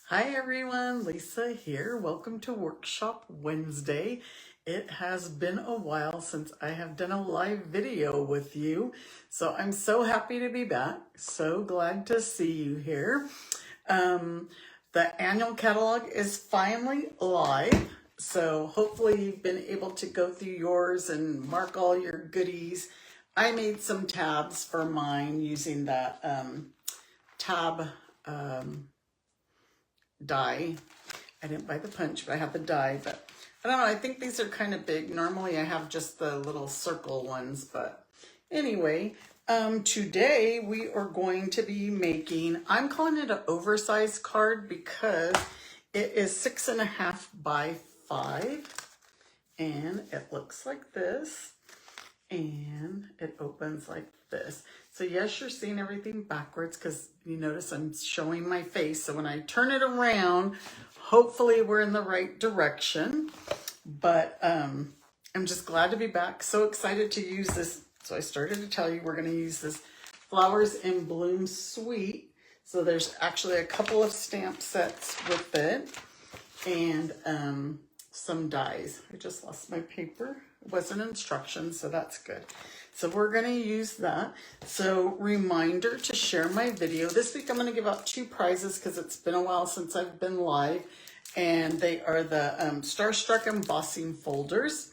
Hi everyone, Lisa here. Welcome to Workshop Wednesday. It has been a while since I have done a live video with you, so I'm so happy to be back. So glad to see you here. The annual catalog is finally live, so hopefully you've been able to go through yours and mark all your goodies. I made some tabs for mine using that tab die. I didn't buy the punch, but I have the die. But I don't know, I think these are kind of big. Normally I have just the little circle ones, but anyway, today we are going to be making, I'm calling it an oversized card because it is 6.5 by 5 and it looks like this and it opens like this. So yes, you're seeing everything backwards because you notice I'm showing my face. So when I turn it around, hopefully we're in the right direction. But I'm just glad to be back. So excited to use this. So I started to tell you we're going to use this Flowers in Bloom Suite. So there's actually a couple of stamp sets with it and some dies. I just lost my paper. It wasn't instructions, so that's good. So we're going to use that. So reminder to share my video. This week I'm going to give out 2 prizes because it's been a while since I've been live. And they are the Starstruck embossing folders.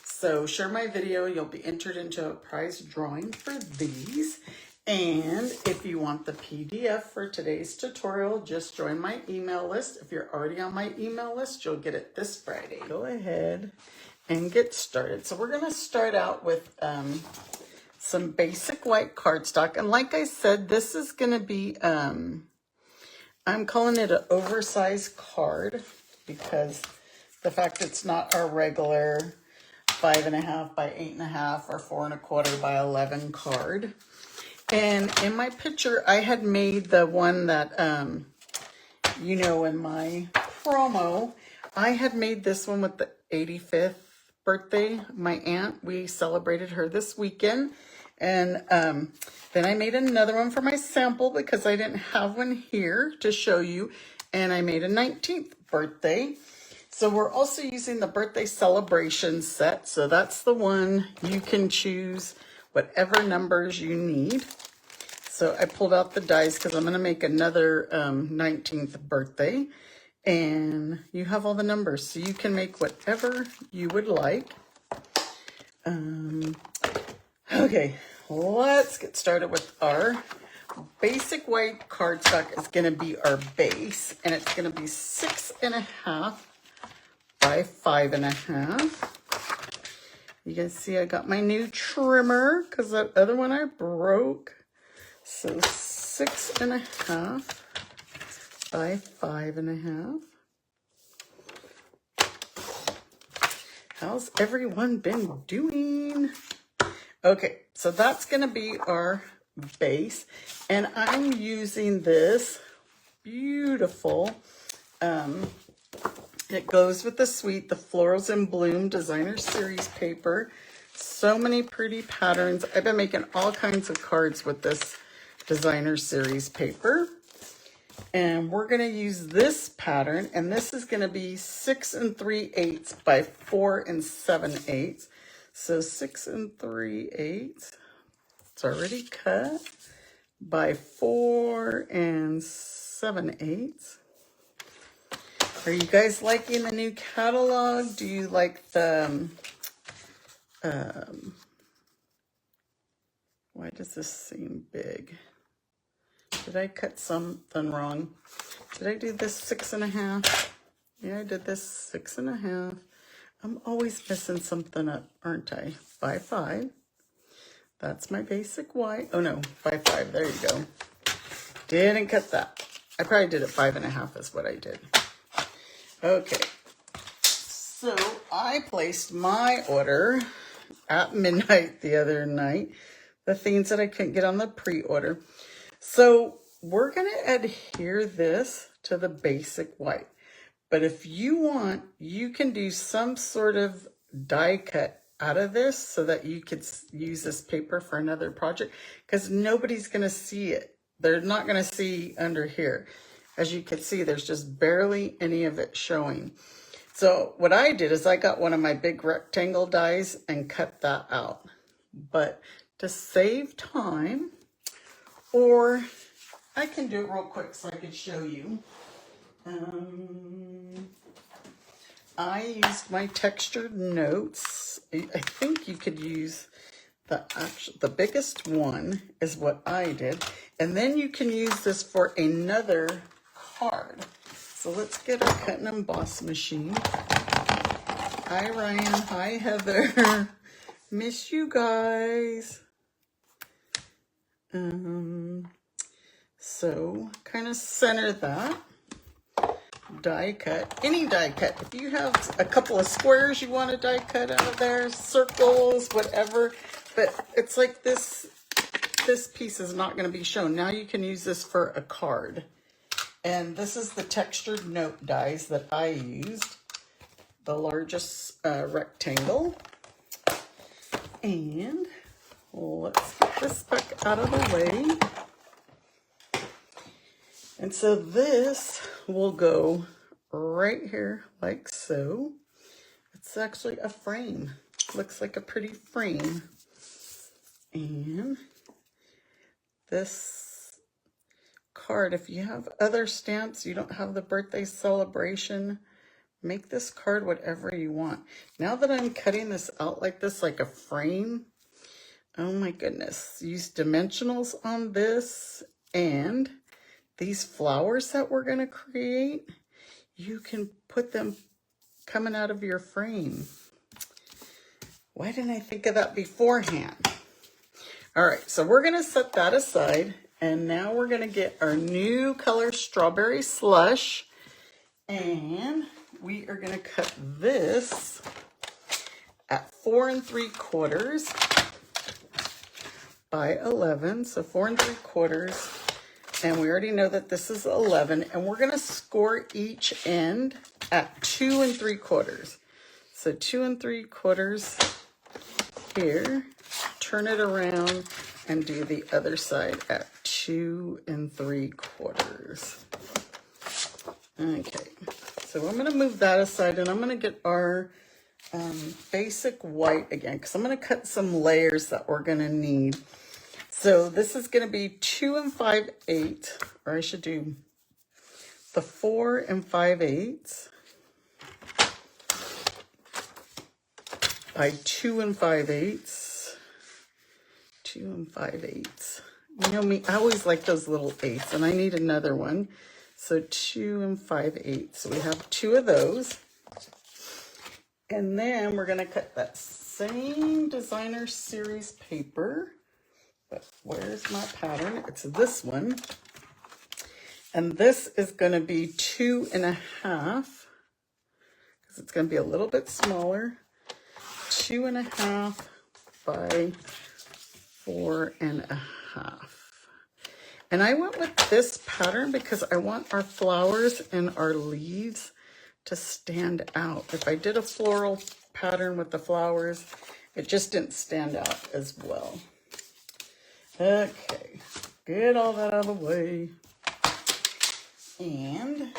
So share my video. You'll be entered into a prize drawing for these. And if you want the PDF for today's tutorial, just join my email list. If you're already on my email list, you'll get it this Friday. Go ahead and get started. So we're going to start out with some basic white cardstock. And like I said, this is going to be, I'm calling it an oversized card because the fact it's not our regular 5.5 by 8.5 or 4.25 by 11 card. And in my picture, I had made the one that, you know, in my promo, I had made this one with the 85th birthday. My aunt, we celebrated her this weekend. And then I made another one for my sample because I didn't have one here to show you. And I made a 19th birthday. So we're also using the birthday celebration set. So that's the one you can choose whatever numbers you need. So I pulled out the dies because I'm going to make another 19th birthday. And you have all the numbers. So you can make whatever you would like. Okay, let's get started with our basic white cardstock is going to be our base. And it's going to be 6.5 by 5.5. You guys see I got my new trimmer because that other one I broke. So 6.5 by 5.5. How's everyone been doing? Okay, so that's going to be our base. And I'm using this beautiful, it goes with the suite, the Florals in Bloom Designer Series paper. So many pretty patterns. I've been making all kinds of cards with this Designer Series paper. And we're going to use this pattern. And this is going to be 6 3/8 by 4 7/8. So 6 3/8. It's already cut by 4 7/8. Are you guys liking the new catalog? Do you like the, why does this seem big? Did I cut something wrong? Did I do this 6.5? Yeah, I did this 6.5. I'm always messing something up, aren't I? By 5. That's my basic white. Oh no, by 5, there you go. Didn't cut that. I probably did it 5.5 is what I did. Okay, so I placed my order at midnight the other night, the things that I couldn't get on the pre-order. So we're going to adhere this to the basic white. But if you want, you can do some sort of die cut out of this so that you could use this paper for another project because nobody's going to see it. They're not going to see under here. As you can see, there's just barely any of it showing. So what I did is I got one of my big rectangle dies and cut that out. But to save time, or I can do it real quick so I can show you. I used my textured notes. I think you could use the biggest one is what I did. And then you can use this for another card. So let's get our cut and emboss machine. Hi Ryan, hi Heather. Miss you guys. So kind of center that. Die cut, any die cut. If you have a couple of squares you want to die cut out of there, circles, whatever, but it's like this piece is not going to be shown. Now you can use this for a card. And this is the textured note dies that I used, the largest rectangle. And let's get this back out of the way. And so this will go right here like so. It's actually a frame. Looks like a pretty frame. And this card, if you have other stamps, you don't have the birthday celebration, make this card whatever you want. Now that I'm cutting this out like this, like a frame, oh my goodness, use dimensionals on this, and these flowers that we're going to create, you can put them coming out of your frame. Why didn't I think of that beforehand? All right, so we're going to set that aside, and now we're going to get our new color Strawberry Slush, and we are going to cut this at 4 3/4 by 11, so 4 3/4. And we already know that this is 11, and we're going to score each end at 2 3/4. So 2 3/4 here, turn it around and do the other side at 2 3/4. Okay, so I'm going to move that aside, and I'm going to get our basic white again, because I'm going to cut some layers that we're going to need. So this is going to be 2 5/8, or I should do the 4 5/8 by 2 5/8, 2 5/8. You know me, I always like those little eighths, and I need another one. So 2 5/8. So we have 2 of those. And then we're going to cut that same designer series paper. But where's my pattern? It's this one. And this is going to be 2 1/2, because it's going to be a little bit smaller. 2 1/2 by 4 1/2. And I went with this pattern because I want our flowers and our leaves to stand out. If I did a floral pattern with the flowers, it just didn't stand out as well. Okay, get all that out of the way. And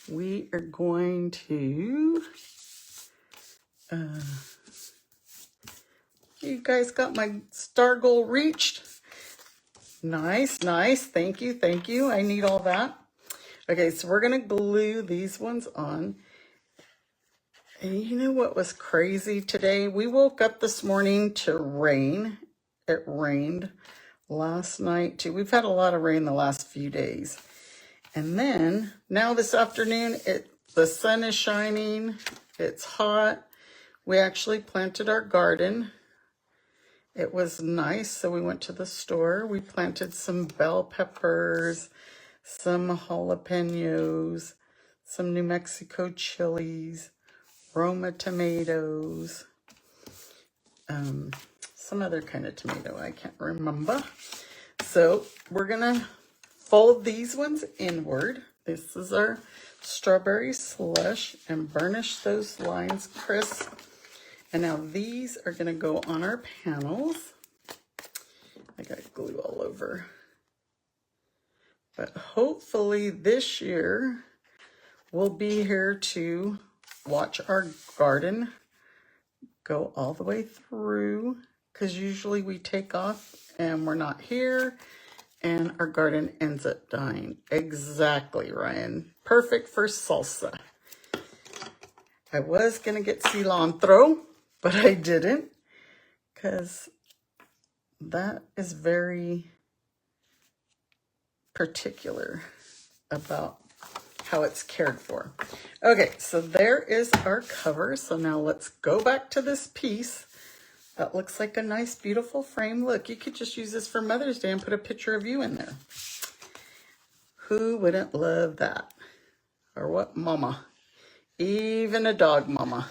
we are going to, you guys got my star goal reached? Nice, nice. Thank you, thank you. I need all that. Okay, so we're going to glue these ones on. And you know what was crazy today? We woke up this morning to rain. It rained last night too. We've had a lot of rain the last few days. And then now this afternoon, the sun is shining. It's hot. We actually planted our garden. It was nice. So we went to the store. We planted some bell peppers, some jalapenos, some New Mexico chilies, Roma tomatoes, some other kind of tomato, I can't remember. So we're gonna fold these ones inward. This is our strawberry slush, and burnish those lines crisp. And now these are gonna go on our panels. I got glue all over But hopefully this year we'll be here to watch our garden go all the way through, because usually we take off and we're not here and our garden ends up dying. Exactly, Ryan. Perfect for salsa. I was going to get cilantro, but I didn't, because that is very particular about how it's cared for. Okay, so there is our cover. So now let's go back to this piece. That looks like a nice, beautiful frame. Look, you could just use this for Mother's Day and put a picture of you in there. Who wouldn't love that? Or what mama? Even a dog mama.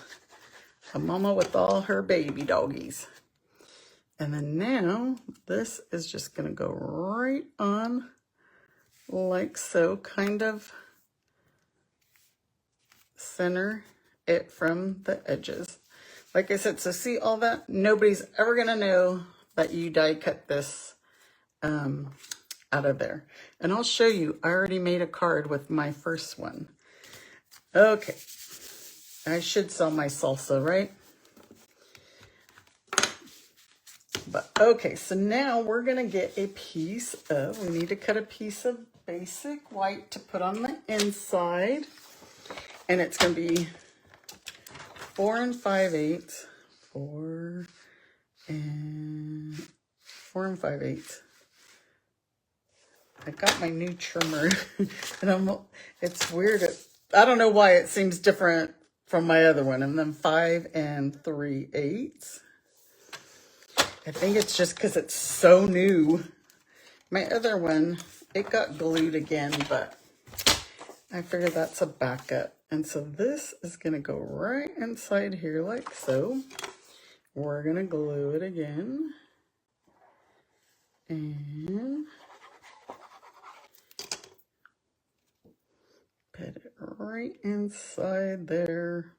A mama with all her baby doggies. And then now, this is just going to go right on like so, kind of center it from the edges. Like I said, so see all that? Nobody's ever going to know that you die cut this out of there. And I'll show you, I already made a card with my first one. Okay, I should sell my salsa, right? But okay, so now we're gonna get a piece of, we need to cut a piece of basic white to put on the inside. And it's gonna be 4 5/8, 4 5/8. I got my new trimmer and it's weird. I don't know why it seems different from my other one. And then 5 3/8. I think it's just because it's so new. My other one, it got glued again, but I figured that's a backup. And so this is going to go right inside here like so. We're going to glue it again. And put it right inside there.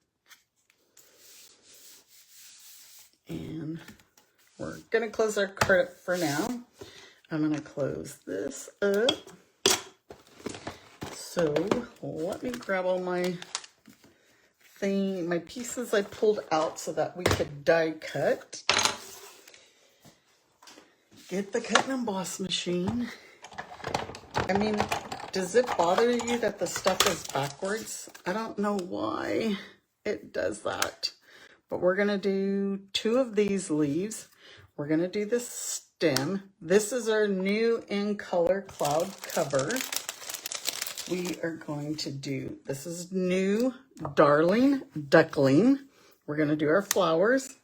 And we're going to close our card up for now. I'm going to close this up. So let me grab all my pieces I pulled out so that we could die cut. Get the cut and emboss machine. I mean, does it bother you that the stuff is backwards? I don't know why it does that. But we're going to do 2 of these leaves. We're going to do the stem. This is our new in color cloud cover. We are going to do, this is new Darling Duckling. We're going to do our flowers.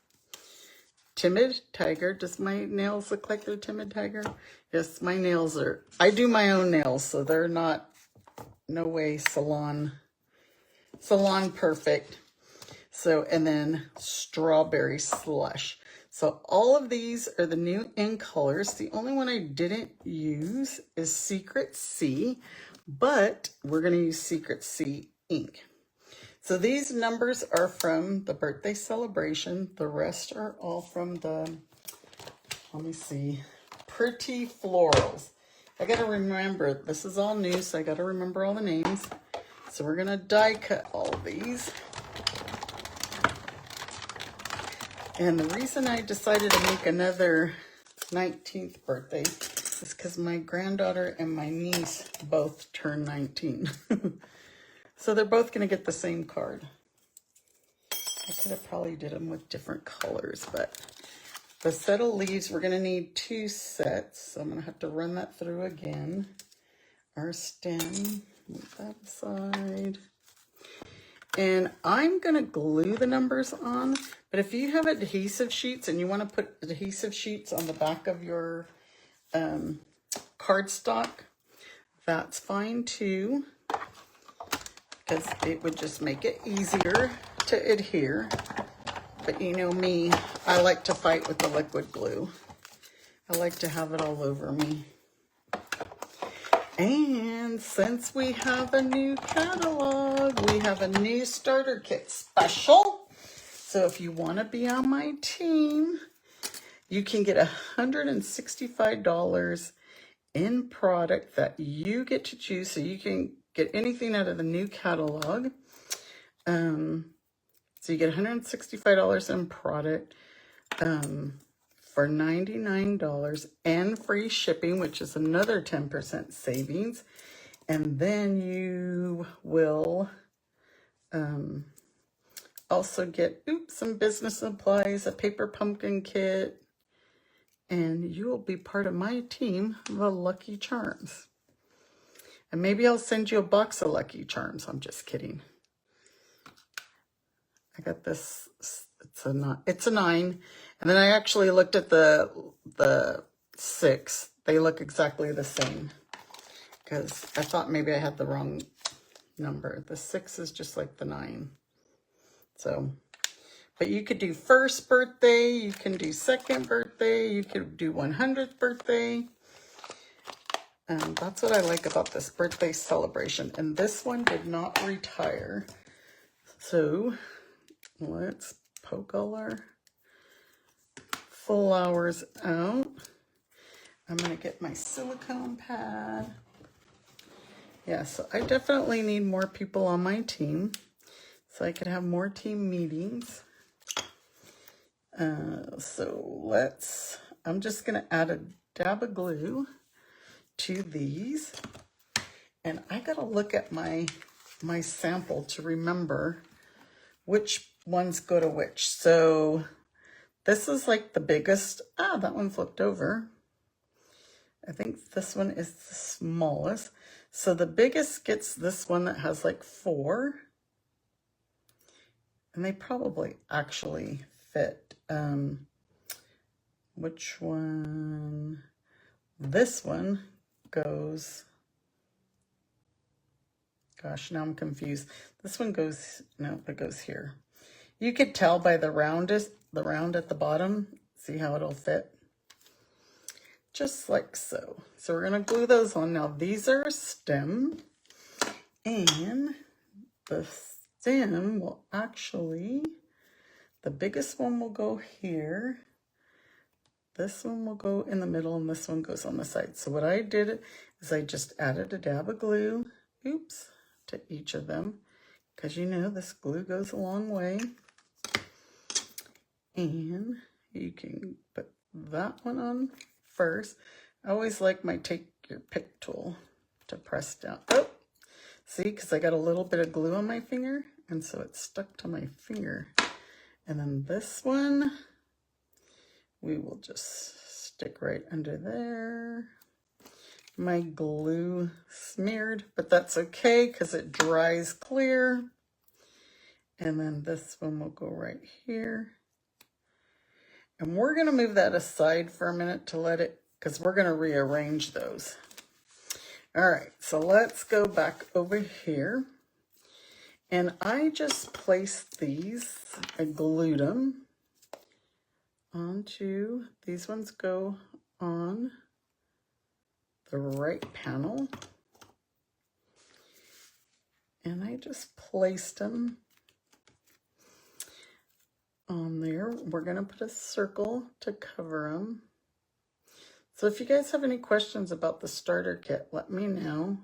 Timid Tiger. Does my nails look like they're Timid Tiger? Yes, my nails are, I do my own nails, so they're not, no way salon perfect. So, and then Strawberry Slush. So all of these are the new in colors. The only one I didn't use is Secret Sea, but we're going to use Secret Sea ink. So these numbers are from the birthday celebration. The rest are all from the, let me see, Pretty Florals. I got to remember, this is all new, so I got to remember all the names. So we're going to die cut all of these. And the reason I decided to make another 19th birthday is because my granddaughter and my niece both turned 19. So they're both going to get the same card. I could have probably did them with different colors, but the set of leaves, we're going to need 2 sets. So I'm going to have to run that through again. Our stem, move that aside. And I'm going to glue the numbers on, but if you have adhesive sheets and you want to put adhesive sheets on the back of your cardstock, that's fine too, because it would just make it easier to adhere. But you know me, I like to fight with the liquid glue. I like to have it all over me. And since we have a new catalog, we have a new starter kit special. So if you want to be on my team, you can get $165 in product that you get to choose, so you can get anything out of the new catalog. So you get $165 in product for $99 and free shipping, which is another 10% savings. And then you will also get, some business supplies, a paper pumpkin kit, and you will be part of my team, the Lucky Charms. And maybe I'll send you a box of Lucky Charms. I'm just kidding. I got this, it's a 9. And then I actually looked at the 6. They look exactly the same, because I thought maybe I had the wrong number. The 6 is just like the 9. So, but you could do first birthday, you can do second birthday, you could do 100th birthday. And that's what I like about this birthday celebration. And this one did not retire. So let's poke all our flowers out. I'm going to get my silicone pad. Yeah, so I definitely need more people on my team so I could have more team meetings. I'm just going to add a dab of glue to these. And I got to look at my sample to remember which ones go to which. So this is like the biggest. That one flipped over. I think this one is the smallest. So the biggest gets this one that has like 4. And they probably actually fit. Which one? This one goes, gosh, now I'm confused. This one goes, no, it goes here. You could tell by the round at the bottom. See how it'll fit? Just like so. So we're going to glue those on. Now these are a stem, and the stem will actually, the biggest one will go here. This one will go in the middle, and this one goes on the side. So what I did is I just added a dab of glue, to each of them, because you know this glue goes a long way. And you can put that one on first. I always like my take your pick tool to press down. Oh, see, because I got a little bit of glue on my finger, and so it's stuck to my finger. And then this one, we will just stick right under there. My glue smeared, but that's okay because it dries clear. And then this one will go right here. And we're going to move that aside for a minute to let it, because we're going to rearrange those. All right, so let's go back over here. And I just placed these, I glued them onto, these ones go on the right panel. And I just placed them on there. We're going to put a circle to cover them. So if you guys have any questions about the starter kit, let me know.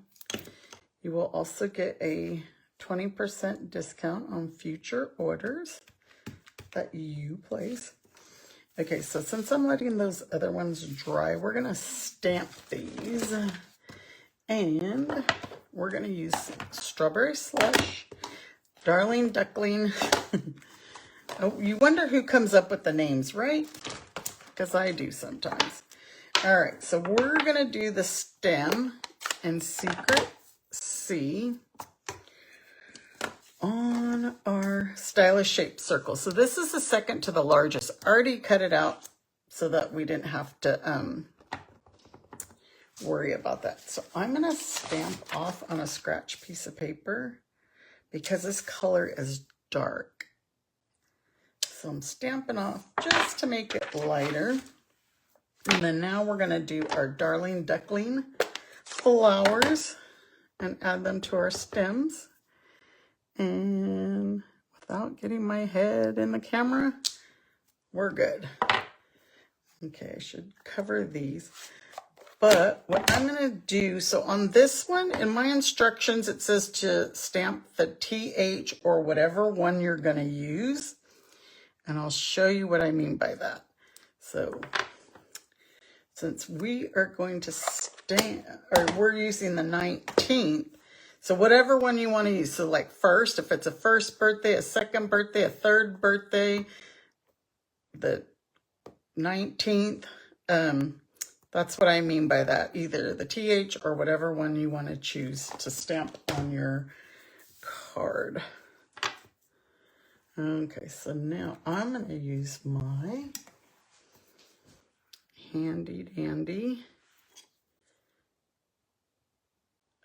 You will also get a 20% discount on future orders that you place. Okay, so since I'm letting those other ones dry, we're going to stamp these. And we're going to use Strawberry Slush, Darling Duckling. Oh, you wonder who comes up with the names, right? Because I do sometimes. All right, so we're going to do the stem and Secret C on our stylish shape circle. So this is the second to the largest. I already cut it out so that we didn't have to worry about that. So I'm going to stamp off on a scratch piece of paper because this color is dark. So I'm stamping off just to make it lighter. And then now we're going to do our Darling Duckling flowers and add them to our stems. And without getting my head in the camera, we're good. Okay, I should cover these. But what I'm going to do, so on this one, in my instructions, it says to stamp the TH or whatever one you're going to use. And I'll show you what I mean by that. So since we are going to stamp, or we're using the 19th, so whatever one you want to use. So like first, if it's a first birthday, a second birthday, a third birthday, the 19th, that's what I mean by that. Either the TH or whatever one you want to choose to stamp on your card. Okay, so now I'm going to use my handy dandy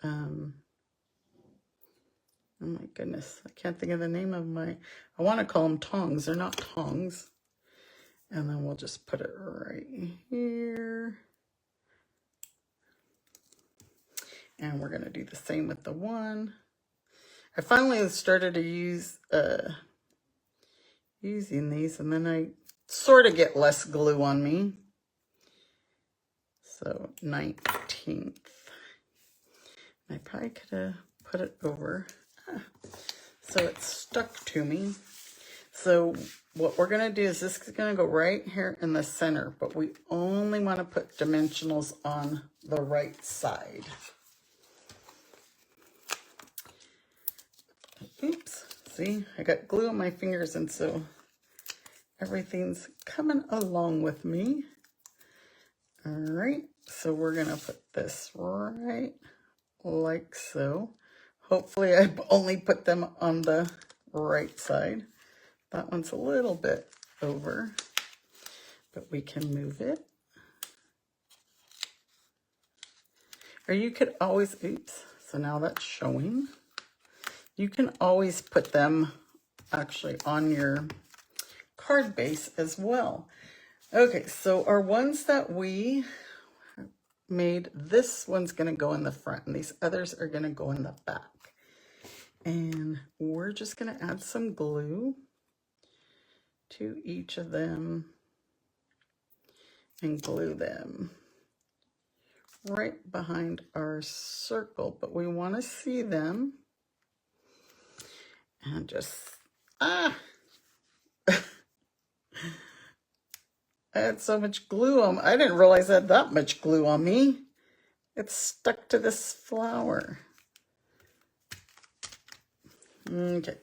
oh my goodness, I can't think of the name of my, I want to call them tongs. They're not tongs. And then we'll just put it right here. And we're going to do the same with the one. I finally started to use using these, and then I sort of get less glue on me. So 19th. I probably could have put it over. So it's stuck to me. So what we're going to do is this is going to go right here in the center, but we only want to put dimensionals on the right side. Oops, see, I got glue on my fingers, and so everything's coming along with me. All right, so we're going to put this right like so. Hopefully I only put them on the right side. That one's a little bit over, but we can move it. Or you could always, oops, so now that's showing. You can always put them actually on your card base as well. Okay, so our ones that we made, this one's going to go in the front, and these others are going to go in the back. And we're just going to add some glue to each of them and glue them right behind our circle, but we want to see them. And just, I had so much glue on, I didn't realize I had that much glue on me. It's stuck to this flower. Okay,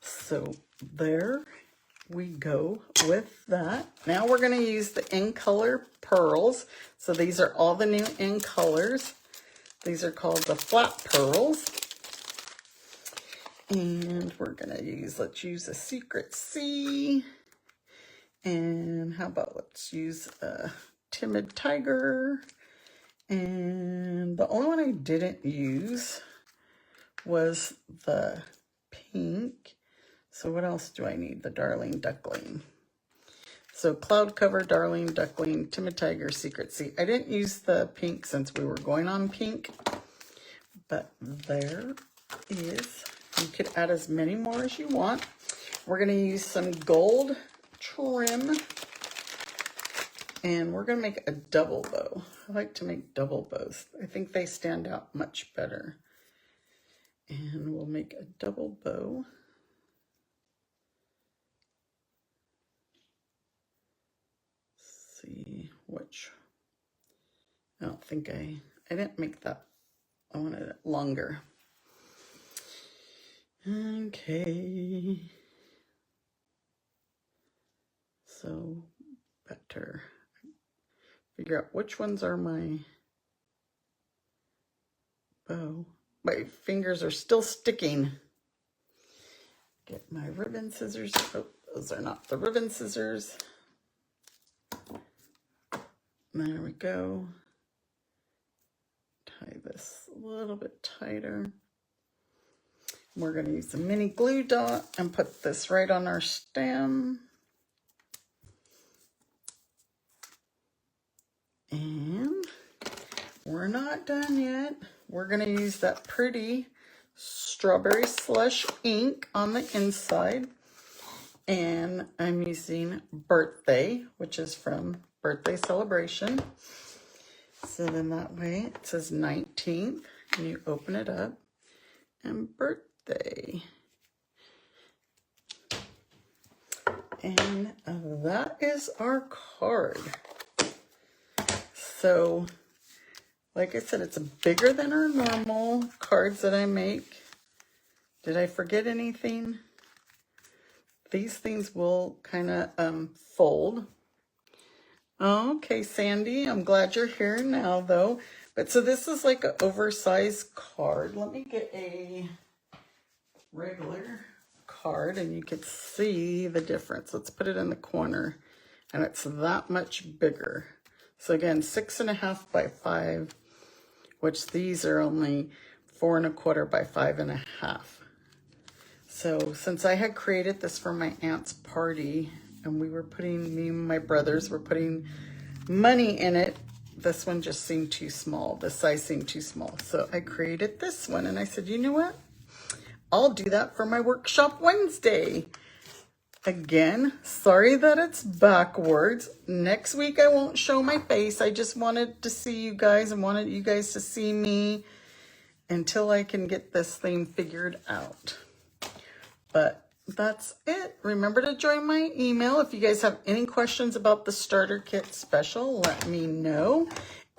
so there we go with that. Now we're going to use the in color pearls. So these are all the new in colors. These are called the flat pearls. And we're going to use, let's use a Secret C. And how about let's use a Timid Tiger. And the only one I didn't use was the pink. So what else do I need? The Darling Duckling. So Cloud Cover, Darling Duckling, Timid Tiger, Secret C. I didn't use the pink since we were going on pink. But there is. You could add as many more as you want. We're going to use some gold trim. And we're going to make a double bow. I like to make double bows. I think they stand out much better. And we'll make a double bow. Let's see which. I don't think I didn't make that. I wanted it longer. Okay. So better figure out which ones are my bow. My fingers are still sticking. Get my ribbon scissors. Oh, those are not the ribbon scissors. There we go. Tie this a little bit tighter. We're going to use a mini glue dot and put this right on our stem. And we're not done yet. We're going to use that pretty strawberry slush ink on the inside. And I'm using Birthday, which is from Birthday Celebration. So then that way it says 19th, and you open it up, and birthday. And that is our card. So, like I said, it's bigger than our normal cards that I make. Did I forget anything? These things will kind of fold. Okay, Sandy, I'm glad you're here now, though. But so this is like an oversized card. Let me get a regular card and you can see the difference. Let's put it in the corner, and it's that much bigger. So again, 6.5 by 5, which these are only 4 1/4 by 5 1/2. So since I had created this for my aunt's party, and me and my brothers were putting money in it, this one just seemed too small. The size seemed too small. So I created this one, and I said, you know what? I'll do that for my workshop Wednesday. Again, sorry that it's backwards. Next week I won't show my face. I just wanted to see you guys and wanted you guys to see me until I can get this thing figured out. But that's it. Remember to join my email. If you guys have any questions about the starter kit special, let me know.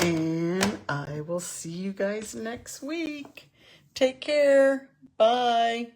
And I will see you guys next week. Take care. Bye.